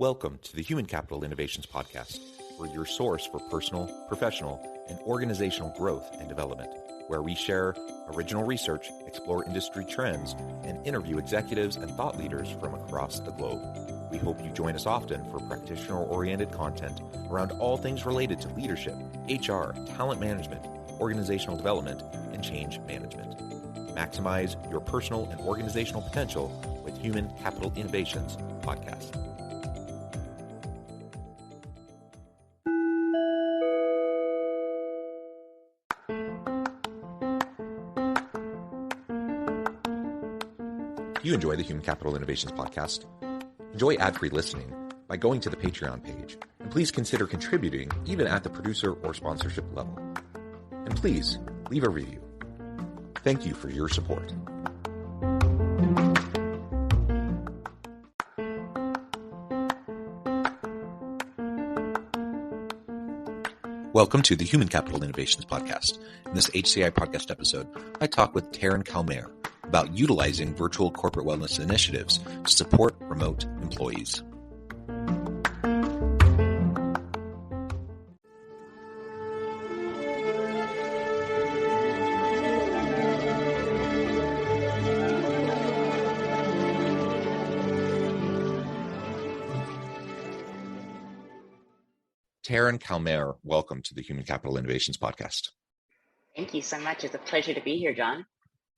Welcome to the Human Capital Innovations Podcast. We're your source for personal, professional, and organizational growth and development, where we share original research, explore industry trends, and interview executives and thought leaders from across the globe. We hope you join us often for practitioner-oriented content around all things related to leadership, HR, talent management, organizational development, and change management. Maximize your personal and organizational potential with Human Capital Innovations Podcast. If you enjoy the Human Capital Innovations Podcast, enjoy ad-free listening by going to the Patreon page, and please consider contributing even at the producer or sponsorship level. And please leave a review. Thank you for your support. Welcome to the Human Capital Innovations Podcast. In this HCI Podcast episode, I talk with Tarin about utilizing virtual corporate wellness initiatives to support remote employees. Tarin, welcome to the Human Capital Innovations Podcast. Thank you so much. It's a pleasure to be here, John.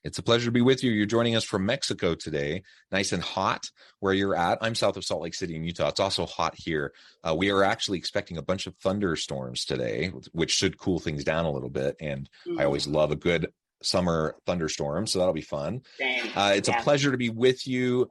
It's a pleasure to be with you. You're joining us from Mexico today, nice and hot where you're at. I'm south of Salt Lake City in Utah. It's also hot here. We are actually expecting a bunch of thunderstorms today, which should cool things down a little bit. And I always love a good summer thunderstorm, so that'll be fun. It's a pleasure to be with you,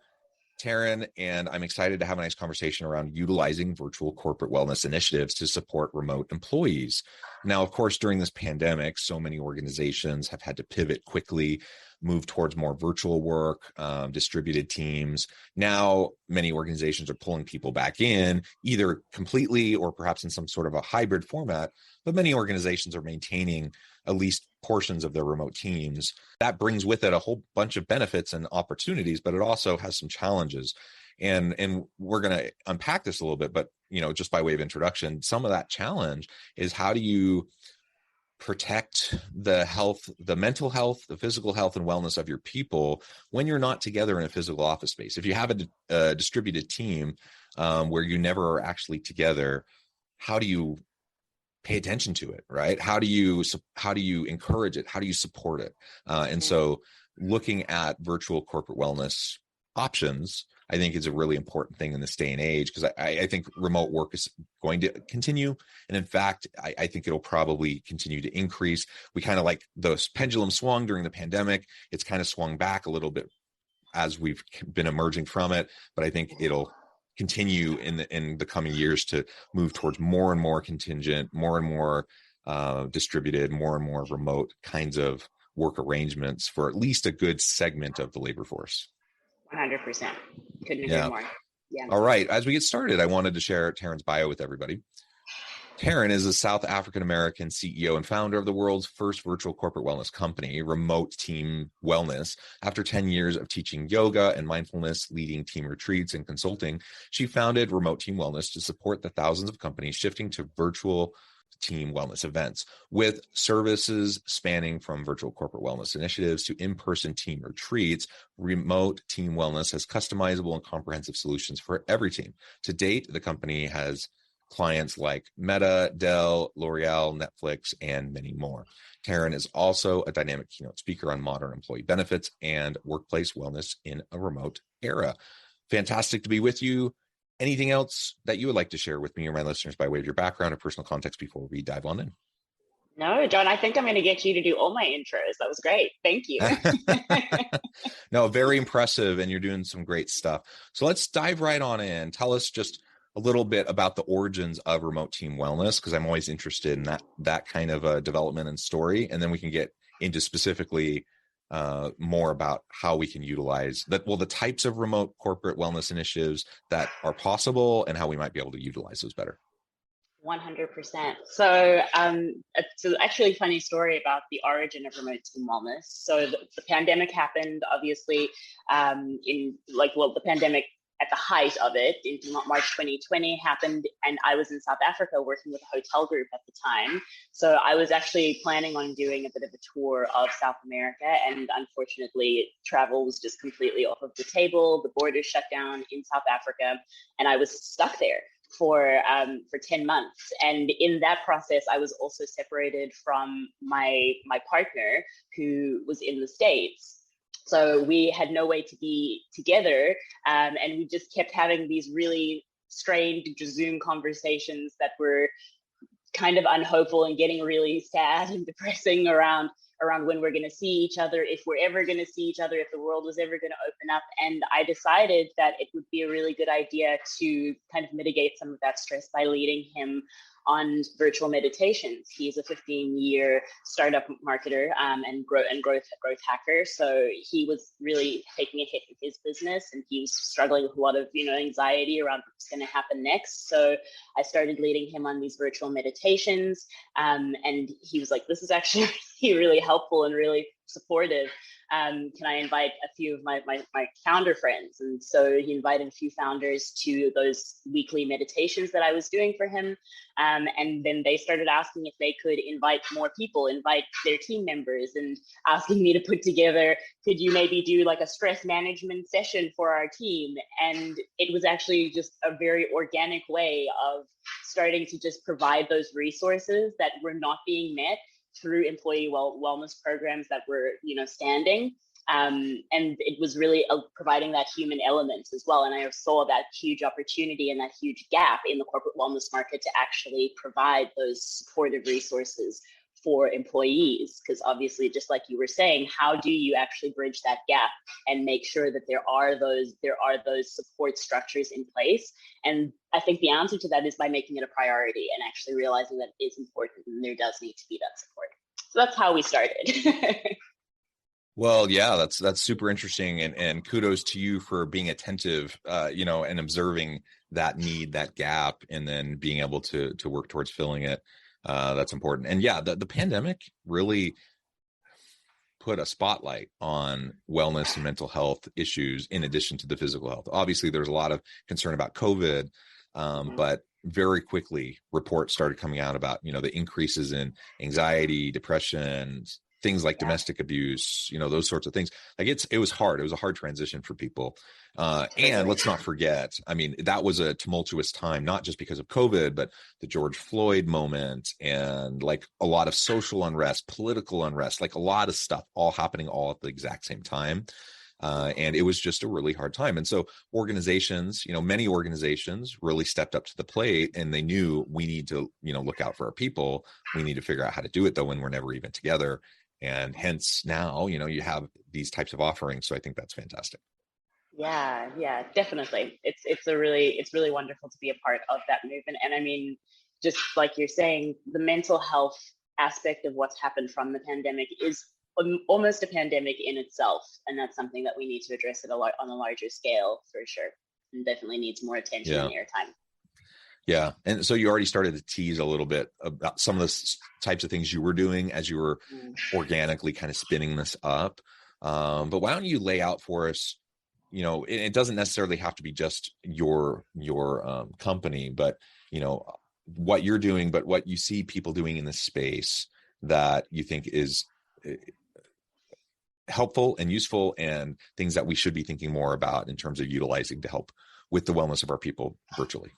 Tarin, and I'm excited to have a nice conversation around utilizing virtual corporate wellness initiatives to support remote employees. Now, of course, during this pandemic, so many organizations have had to pivot quickly, move towards more virtual work, distributed teams. Now, many organizations are pulling people back in, either completely or perhaps in some sort of a hybrid format, but many organizations are maintaining at least portions of their remote teams. That brings with it a whole bunch of benefits and opportunities, but it also has some challenges. And we're going to unpack this a little bit, but just by way of introduction, some of that challenge is how do you protect the health, the mental health, the physical health and wellness of your people when you're not together in a physical office space. If you have a distributed team where you never are actually together, how do you pay attention to it, right? How do you encourage it? How do you support it? And so looking at virtual corporate wellness options, I think is a really important thing in this day and age, because I think remote work is going to continue. And in fact, I think it'll probably continue to increase. We kind of like the pendulum swung during the pandemic. It's kind of swung back a little bit as we've been emerging from it, but I think it'll continue in the coming years to move towards more and more contingent, more and more distributed, more and more remote kinds of work arrangements for at least a good segment of the labor force. 100%. Couldn't agree more. Yeah. All right. As we get started, I wanted to share Tarin's bio with everybody. Tarin is a South African-American CEO and founder of the world's first virtual corporate wellness company, Remote Team Wellness. After 10 years of teaching yoga and mindfulness, leading team retreats and consulting, she founded Remote Team Wellness to support the thousands of companies shifting to virtual team wellness events, with services spanning from virtual corporate wellness initiatives to in-person team retreats. Remote Team Wellness has customizable and comprehensive solutions for every team. To date, the company has clients like Meta, Dell, L'Oreal, Netflix, and many more. Tarin is also a dynamic keynote speaker on modern employee benefits and workplace wellness in a remote era. Fantastic to be with you. Anything else that you would like to share with me or my listeners by way of your background or personal context before we dive on in? No, John, I think I'm going to get you to do all my intros. That was great. Thank you. No, very impressive. And you're doing some great stuff. So let's dive right on in. Tell us just a little bit about the origins of Remote Team Wellness, because I'm always interested in that kind of a development and story. And then we can get into specifically more about how we can utilize that. Well, the types of remote corporate wellness initiatives that are possible and how we might be able to utilize those better. 100%. So it's actually a funny story about the origin of Remote Team Wellness. So the pandemic happened, obviously, the pandemic at the height of it, in March 2020 happened, and I was in South Africa working with a hotel group at the time. So I was actually planning on doing a bit of a tour of South America, and unfortunately, travel was just completely off of the table. The borders shut down in South Africa, and I was stuck there for 10 months. And in that process, I was also separated from my partner, who was in the States. So we had no way to be together, and we just kept having these really strained Zoom conversations that were kind of unhopeful and getting really sad and depressing around when we're going to see each other, if we're ever going to see each other, if the world was ever going to open up. And I decided that it would be a really good idea to kind of mitigate some of that stress by leading him on virtual meditations. He's a 15-year startup marketer and growth hacker. So he was really taking a hit in his business, and he was struggling with a lot of anxiety around what's going to happen next. So I started leading him on these virtual meditations, and he was like, "This is actually really helpful and really supportive. Can I invite a few of my founder friends?" And so he invited a few founders to those weekly meditations that I was doing for him. And then they started asking if they could invite more people, invite their team members, and asking me to put together, could you maybe do like a stress management session for our team? And it was actually just a very organic way of starting to just provide those resources that were not being met through employee wellness programs that were, standing. And it was really providing that human element as well. And I saw that huge opportunity and that huge gap in the corporate wellness market to actually provide those supportive resources for employees. Because obviously, just like you were saying, how do you actually bridge that gap and make sure that there are those support structures in place? And I think the answer to that is by making it a priority and actually realizing that it is important and there does need to be that support. So that's how we started. Well, yeah, that's super interesting, and kudos to you for being attentive, and observing that need, that gap, and then being able to work towards filling it. That's important. And yeah, the pandemic really put a spotlight on wellness and mental health issues in addition to the physical health. Obviously, there's a lot of concern about COVID, but very quickly reports started coming out about the increases in anxiety, depression, things like domestic abuse, those sorts of things. Like it was hard. It was a hard transition for people. And let's not forget, I mean, that was a tumultuous time, not just because of COVID, but the George Floyd moment and like a lot of social unrest, political unrest, like a lot of stuff all happening all at the exact same time. And it was just a really hard time. And so organizations, many organizations really stepped up to the plate, and they knew we need to, look out for our people. We need to figure out how to do it though when we're never even together. And hence now, you have these types of offerings. So I think that's fantastic. Yeah, definitely. It's really wonderful to be a part of that movement. And I mean, just like you're saying, the mental health aspect of what's happened from the pandemic is almost a pandemic in itself. And that's something that we need to address on a larger scale for sure. And definitely needs more attention and airtime. Yeah. And so you already started to tease a little bit about some of the types of things you were doing as you were organically kind of spinning this up. But why don't you lay out for us, it doesn't necessarily have to be just your company, but, what you're doing, but what you see people doing in this space that you think is helpful and useful, and things that we should be thinking more about in terms of utilizing to help with the wellness of our people virtually.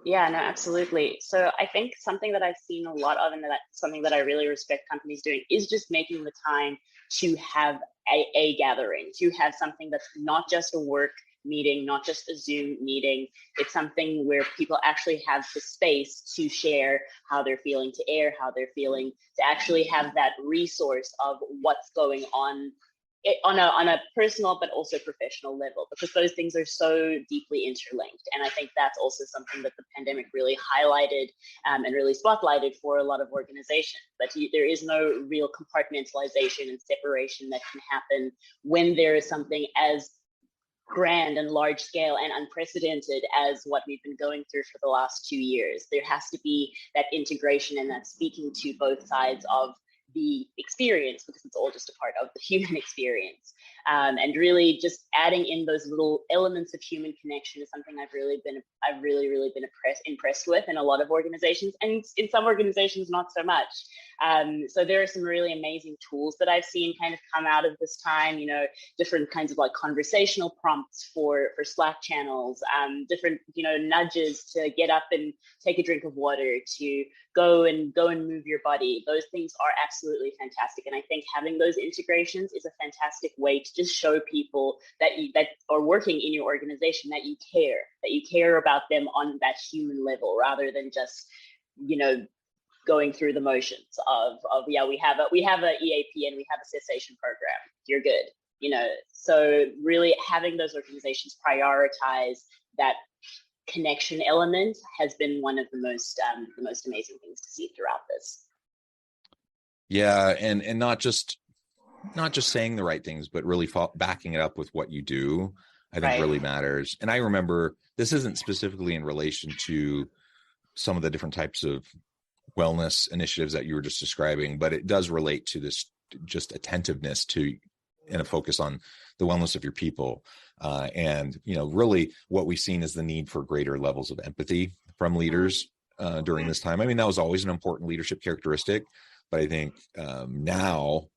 Yeah, no, absolutely. So I think something that I've seen a lot of, and that's something that I really respect companies doing, is just making the time to have a gathering, to have something that's not just a work meeting, not just a Zoom meeting. It's something where people actually have the space to share how they're feeling, to air how they're feeling, to actually have that resource of what's going on on a personal but also professional level, because those things are so deeply interlinked. And I think that's also something that the pandemic really highlighted and really spotlighted for a lot of organizations, that there is no real compartmentalization and separation that can happen when there is something as grand and large scale and unprecedented as what we've been going through for the last 2 years. There has to be that integration and that speaking to both sides of the experience, because it's all just a part of the human experience. And really just adding in those little elements of human connection is something I've really been impressed with in a lot of organizations, and in some organizations not so much. So there are some really amazing tools that I've seen kind of come out of this time, different kinds of like conversational prompts for Slack channels, different, nudges to get up and take a drink of water, to go and move your body. Those things are absolutely fantastic. And I think having those integrations is a fantastic way to just show people that are working in your organization that you care about them on that human level, rather than just, going through the motions of we have a EAP and we have a cessation program. You're good. So really having those organizations prioritize that connection element has been one of the most amazing things to see throughout this. Yeah, and not just saying the right things, but really backing it up with what you do, I think really matters. And I remember, this isn't specifically in relation to some of the different types of wellness initiatives that you were just describing, but it does relate to this just attentiveness to and a focus on the wellness of your people. And, really what we've seen is the need for greater levels of empathy from leaders during this time. I mean, that was always an important leadership characteristic, but I think now,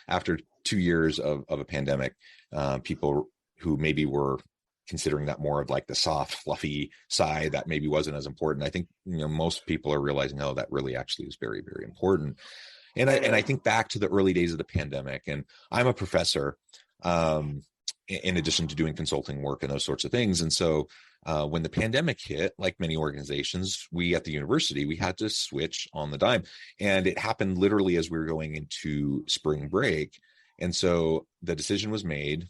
after 2 years of a pandemic, people who maybe were considering that more of like the soft, fluffy side that maybe wasn't as important, I think, most people are realizing, oh, that really actually is very, very important. And I think back to the early days of the pandemic, and I'm a professor, in addition to doing consulting work and those sorts of things. And so when the pandemic hit, like many organizations, we at the university, we had to switch on the dime. And it happened literally as we were going into spring break. And so the decision was made,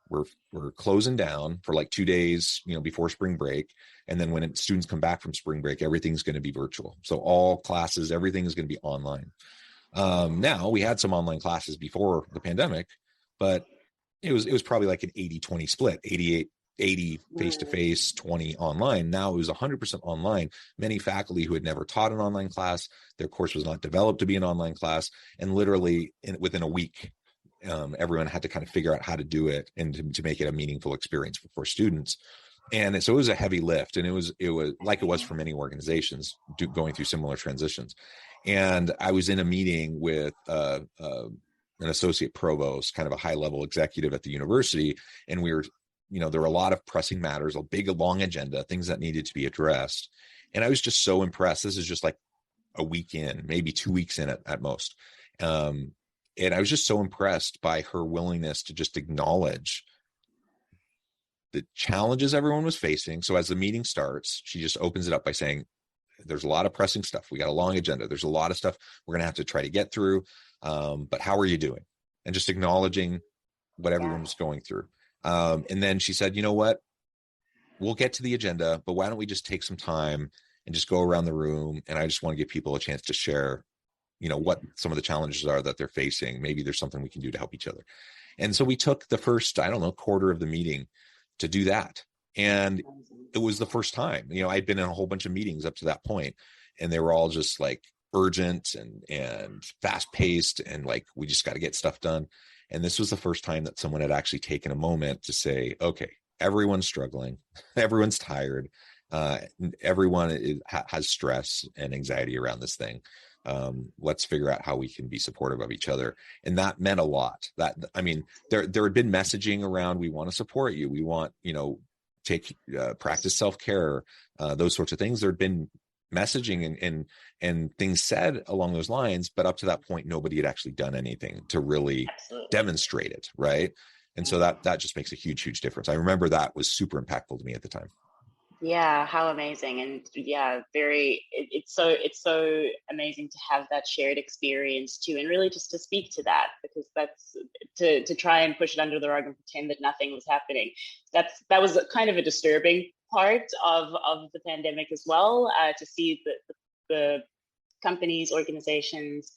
we're closing down for like 2 days, before spring break. And then when students come back from spring break, everything's going to be virtual. So all classes, everything is going to be online. Now we had some online classes before the pandemic, but it was probably like an 80-20 split, 80 face-to-face, 20 online. Now it was 100% online. Many faculty who had never taught an online class, their course was not developed to be an online class. And literally within a week, everyone had to kind of figure out how to do it and to make it a meaningful experience for students. And so it was a heavy lift, and it was like it was for many organizations going through similar transitions. And I was in a meeting with an associate provost, kind of a high-level executive at the university, and we were, there were a lot of pressing matters, a big, long agenda, things that needed to be addressed. And I was just so impressed. This is just like a week in, maybe 2 weeks in at most. And I was just so impressed by her willingness to just acknowledge the challenges everyone was facing. So as the meeting starts, she just opens it up by saying, there's a lot of pressing stuff. We got a long agenda. There's a lot of stuff we're going to have to try to get through. But how are you doing? And just acknowledging what everyone was going through. And then she said, you know what? We'll get to the agenda, but why don't we just take some time and just go around the room? And I just want to give people a chance to share, what some of the challenges are that they're facing. Maybe there's something we can do to help each other. And so we took the first, quarter of the meeting to do that. And it was the first time, I'd been in a whole bunch of meetings up to that point, and they were all just like urgent and fast paced, and like, we just got to get stuff done. And this was the first time that someone had actually taken a moment to say, okay, everyone's struggling, everyone's tired, everyone has stress and anxiety around this thing. Let's figure out how we can be supportive of each other. And that meant a lot. There had been messaging around, we want to support you. We want, practice self-care, those sorts of things. There'd been messaging and things said along those lines, but up to that point, nobody had actually done anything to really demonstrate it. Right. And so that just makes a huge, huge difference. I remember that was super impactful to me at the time. Yeah, how amazing. And yeah, it's so amazing to have that shared experience too, and really just to speak to that, because that's to try and push it under the rug and pretend that nothing was happening. That was kind of a disturbing part of the pandemic as well, to see the companies, organizations,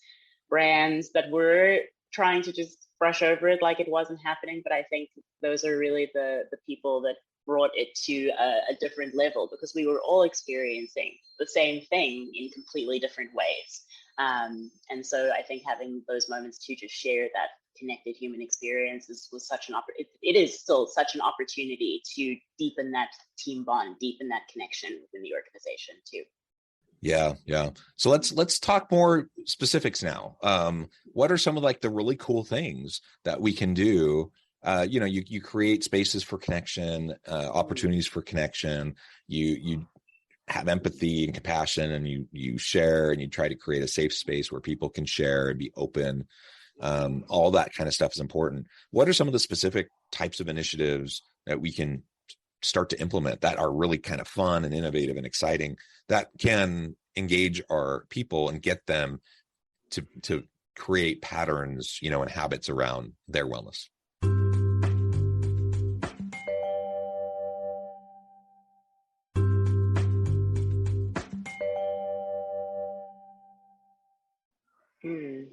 brands that were trying to just brush over it like it wasn't happening. But I think those are really the people that brought it to a different level, because we were all experiencing the same thing in completely different ways. And so I think having those moments to just share that connected human experience was such an it is still such an opportunity to deepen that team bond, deepen that connection within the organization too. Yeah. So let's talk more specifics now. What are some of like the really cool things that we can do? You create spaces for connection, opportunities for connection. You have empathy and compassion, and you share, and you try to create a safe space where people can share and be open. All that kind of stuff is important. What are some of the specific types of initiatives that we can start to implement that are really kind of fun and innovative and exciting, that can engage our people and get them to create patterns, and habits around their wellness?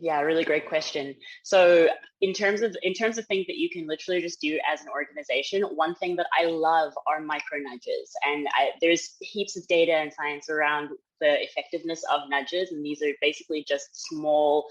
Yeah, really great question. So in terms of things that you can literally just do as an organization, one thing that I love are micro nudges. And there's heaps of data and science around the effectiveness of nudges. And these are basically just small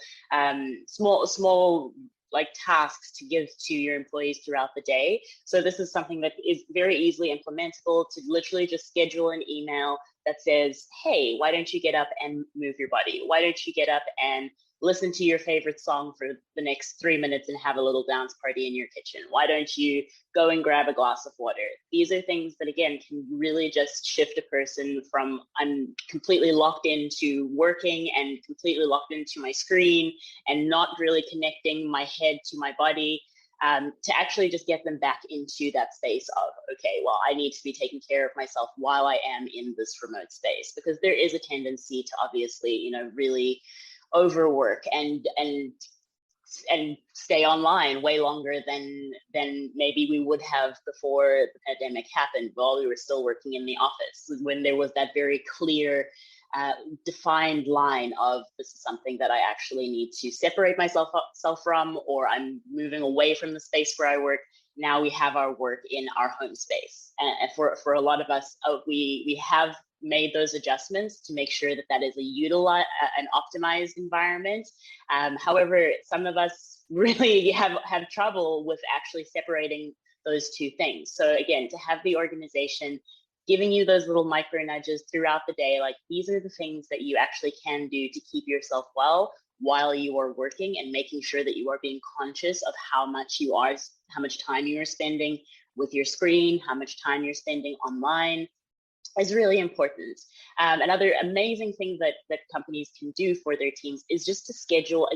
like tasks to give to your employees throughout the day. So this is something that is very easily implementable, to literally just schedule an email that says, hey, why don't you get up and move your body? Why don't you get up and listen to your favorite song for the next 3 minutes and have a little dance party in your kitchen? Why don't you go and grab a glass of water? These are things that, again, can really just shift a person from I'm completely locked into working and completely locked into my screen and not really connecting my head to my body, to actually just get them back into that space of, okay, well, I need to be taking care of myself while I am in this remote space, because there is a tendency to obviously, really overwork and stay online way longer than maybe we would have before the pandemic happened, while we were still working in the office, when there was that very clear defined line of, this is something that I actually need to separate myself from, or I'm moving away from the space where I work. Now we have our work in our home space, and for a lot of us, we have made those adjustments to make sure that is an optimized environment. However, some of us really have trouble with actually separating those two things. So again, to have the organization giving you those little micro nudges throughout the day, like these are the things that you actually can do to keep yourself well while you are working, and making sure that you are being conscious of how much time you are spending with your screen, how much time you're spending online, is really important. Another amazing thing that companies can do for their teams is just to schedule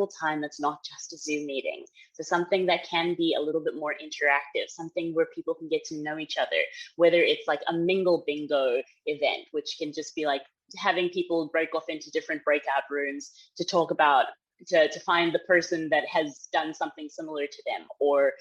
time that's not just a Zoom meeting. So something that can be a little bit more interactive, something where people can get to know each other, whether it's like a mingle bingo event, which can just be like having people break off into different breakout rooms to talk about, to find the person that has done something similar to them, or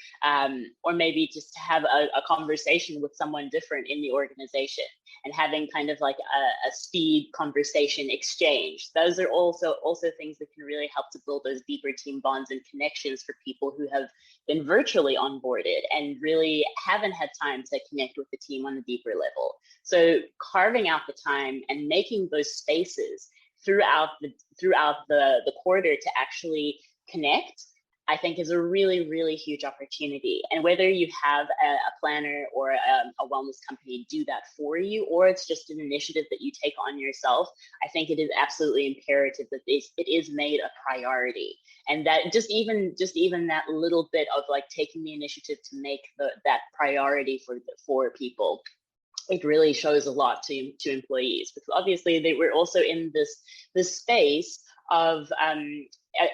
maybe just to have a conversation with someone different in the organization, and having kind of like a speed conversation exchange. Those are also things that can really help to build those deeper team bonds and connections for people who have been virtually onboarded and really haven't had time to connect with the team on a deeper level. So carving out the time and making those spaces throughout the quarter to actually connect, I think is a really, really huge opportunity. And whether you have a planner or a wellness company do that for you, or it's just an initiative that you take on yourself, I think it is absolutely imperative that it is made a priority. And that just even that little bit of like taking the initiative to make that priority for people, it really shows a lot to employees, because obviously we're also in this space of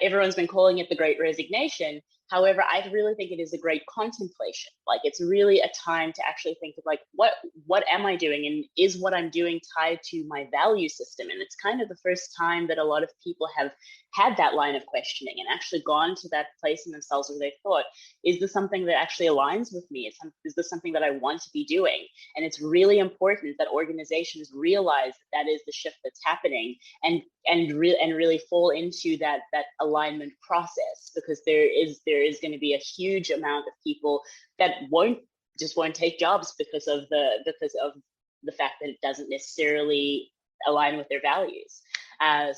everyone's been calling it the Great Resignation. However, I really think it is a great contemplation. Like, it's really a time to actually think of like, what am I doing? And is what I'm doing tied to my value system? And it's kind of the first time that a lot of people have had that line of questioning and actually gone to that place in themselves where they thought, is this something that actually aligns with me? Is this something that I want to be doing? And it's really important that organizations realize that is the shift that's happening, and really fall into that alignment process, because there is going to be a huge amount of people that won't take jobs because of the fact that it doesn't necessarily align with their values.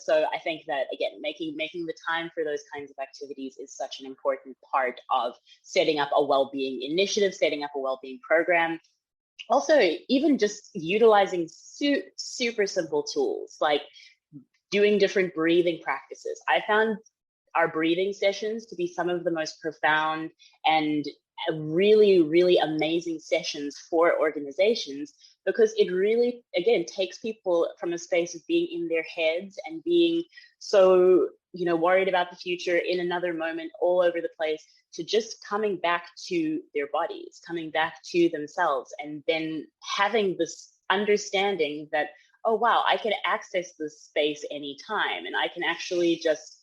So I think that, again, making the time for those kinds of activities is such an important part of setting up a well-being initiative, setting up a well-being program. Also, even just utilizing super simple tools like doing different breathing practices. I found our breathing sessions to be some of the most profound and really, really amazing sessions for organizations, because it really, again, takes people from a space of being in their heads and being so, worried about the future, in another moment, all over the place, to just coming back to their bodies, coming back to themselves, and then having this understanding that, oh, wow, I can access this space anytime, and I can actually just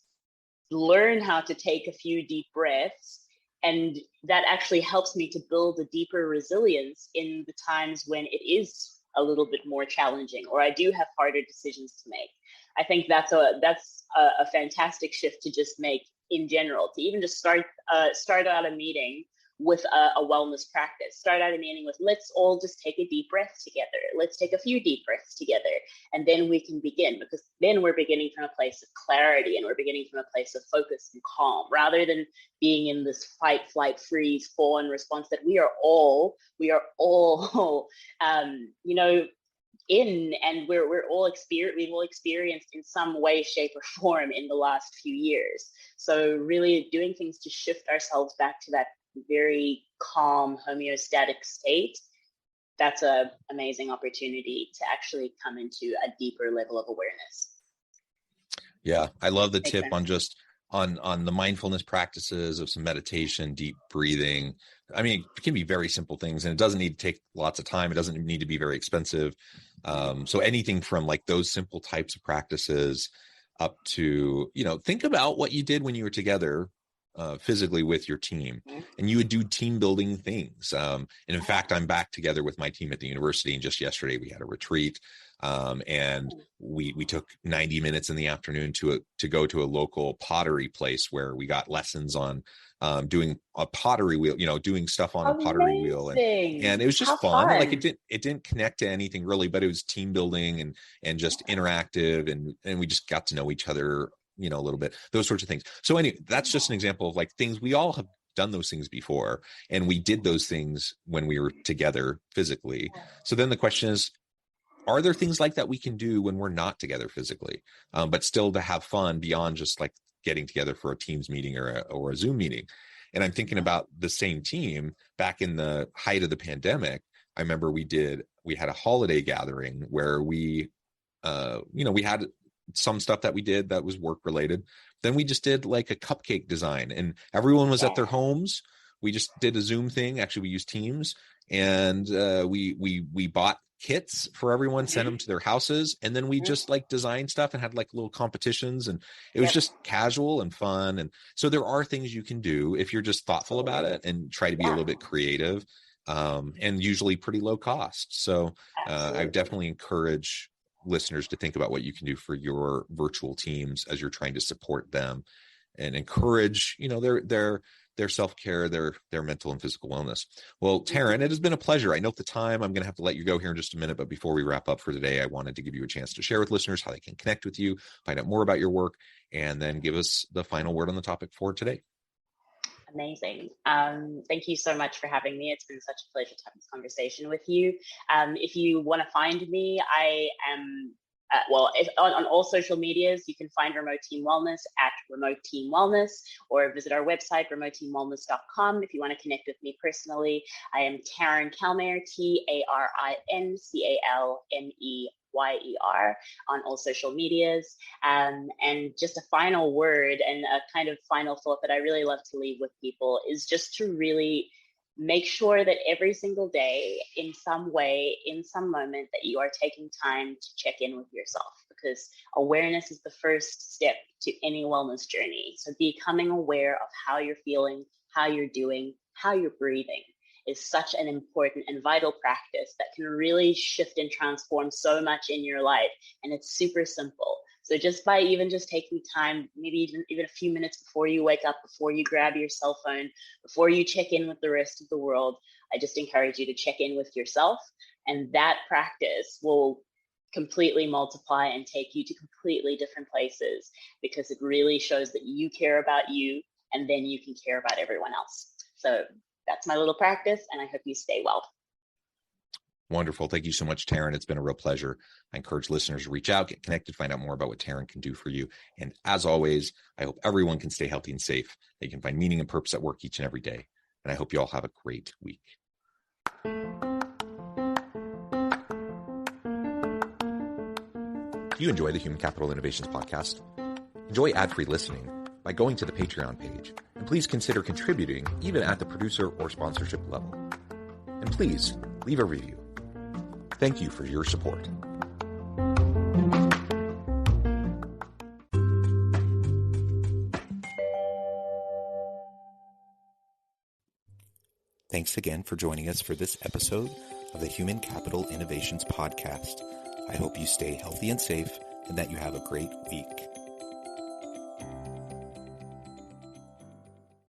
learn how to take a few deep breaths. And that actually helps me to build a deeper resilience in the times when it is a little bit more challenging, or I do have harder decisions to make. I think that's a fantastic shift to just make in general, to even just start out a meeting with a wellness practice. Start out a meeting with, let's all just take a deep breath together. Let's take a few deep breaths together. And then we can begin, because then we're beginning from a place of clarity, and we're beginning from a place of focus and calm, rather than being in this fight, flight, freeze, fawn response that we are all in, and we've all experienced in some way, shape, or form in the last few years. So really doing things to shift ourselves back to that very calm, homeostatic state, that's an amazing opportunity to actually come into a deeper level of awareness. Yeah, I love the tip on just on the mindfulness practices of some meditation, deep breathing. I mean, it can be very simple things, and it doesn't need to take lots of time. It doesn't need to be very expensive. So anything from like those simple types of practices up to, think about what you did when you were together physically with your team, and you would do team building things. And in fact, I'm back together with my team at the university, and just yesterday we had a retreat, and we took 90 minutes in the afternoon to go to a local pottery place where we got lessons on doing a pottery wheel, doing stuff on a pottery wheel, and it was just fun. Like it didn't connect to anything really, but it was team building and just interactive, and we just got to know each other a little bit, those sorts of things. So anyway, that's just an example of like things we all have done those things before, and we did those things when we were together physically. So then the question is, are there things like that we can do when we're not together physically, but still to have fun beyond just like getting together for a Teams meeting or a Zoom meeting? And I'm thinking about the same team back in the height of the pandemic. I remember we had a holiday gathering where we had some stuff that we did that was work related. Then we just did like a cupcake design, and everyone was at their homes. We just did a Zoom thing. Actually, we used Teams, and we bought kits for everyone, sent them to their houses, and then we just like designed stuff and had like little competitions, and it was just casual and fun. And so there are things you can do if you're just thoughtful about it and try to be a little bit creative, and usually pretty low cost. So I definitely encourage listeners to think about what you can do for your virtual teams as you're trying to support them and encourage, their self-care, their mental and physical wellness. Well, Tarin, it has been a pleasure. I know the time, I'm going to have to let you go here in just a minute, but before we wrap up for today, I wanted to give you a chance to share with listeners how they can connect with you, find out more about your work, and then give us the final word on the topic for today. Amazing. Thank you so much for having me. It's been such a pleasure to have this conversation with you. If you want to find me, I am, on all social medias, you can find Remote Team Wellness at Remote Team Wellness, or visit our website, remoteteamwellness.com. If you want to connect with me personally, I am Tarin Kalmair, TarinCalmaire. YER on all social medias. And just a final word and a kind of final thought that I really love to leave with people is just to really make sure that every single day, in some way, in some moment, that you are taking time to check in with yourself, because awareness is the first step to any wellness journey. So becoming aware of how you're feeling, how you're doing, how you're breathing is such an important and vital practice that can really shift and transform so much in your life. And it's super simple. So just by even just taking time, maybe even a few minutes before you wake up, before you grab your cell phone, before you check in with the rest of the world, I just encourage you to check in with yourself. And that practice will completely multiply and take you to completely different places, because it really shows that you care about you, and then you can care about everyone else. So that's my little practice, and I hope you stay well. Wonderful. Thank you so much, Tarin. It's been a real pleasure. I encourage listeners to reach out, get connected, find out more about what Tarin can do for you. And as always, I hope everyone can stay healthy and safe. They can find meaning and purpose at work each and every day. And I hope you all have a great week. Do you enjoy the Human Capital Innovations podcast? Enjoy ad-free listening by going to the Patreon page. And please consider contributing even at the producer or sponsorship level. And please leave a review. Thank you for your support. Thanks again for joining us for this episode of the Human Capital Innovations Podcast. I hope you stay healthy and safe and that you have a great week.